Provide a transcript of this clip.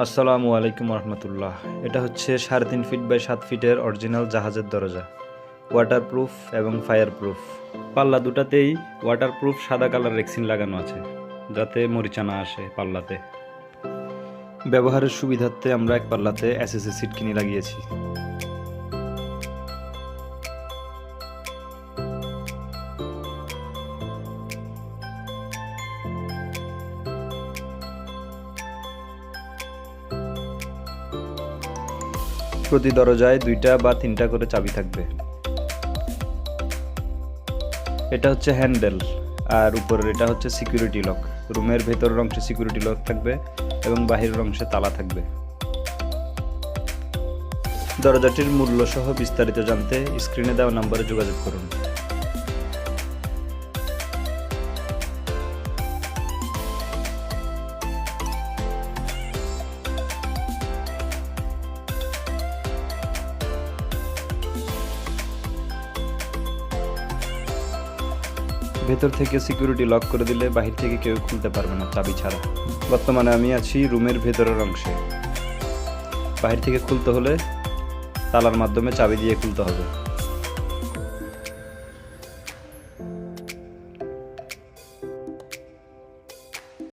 আসসালামু আলাইকুম রহমতুল্লাহ। এটা হচ্ছে 3.5 ফিট বাই 7 ফিটের অরিজিনাল জাহাজের দরজা, ওয়াটারপ্রুফ এবং ফায়ার প্রুফ। পাল্লা দুটাতেই ওয়াটারপ্রুফ সাদা কালার রেক্সিন লাগানো আছে, যাতে মরিচা না আসে পাল্লাতে। ব্যবহারের সুবিধার্থে আমরা এক পাল্লাতে এসএসসি সিট কিনে লাগিয়েছি। প্রতি দরজায় 2টা বা 3টা করে চাবি থাকবে। এটা হচ্ছে হ্যান্ডেল, আর উপরের এটা হচ্ছে সিকিউরিটি লক। রুমের ভেতরের অংশে সিকিউরিটি লক থাকবে এবং বাহিরের অংশে তালা থাকবে। দরজাটির মূল্য সহ বিস্তারিত জানতে স্ক্রিনে দেওয়া নম্বরে যোগাযোগ করুন। ভেতর থেকে সিকিউরিটি লক করে দিলে বাহির থেকে কেউ খুলতে পারবে না চাবি ছাড়া। বর্তমানে আমি আছি রুমের ভেতরের অংশে। বাহির থেকে খুলতে হলে তালার মাধ্যমে চাবি দিয়ে খুলতে হবে।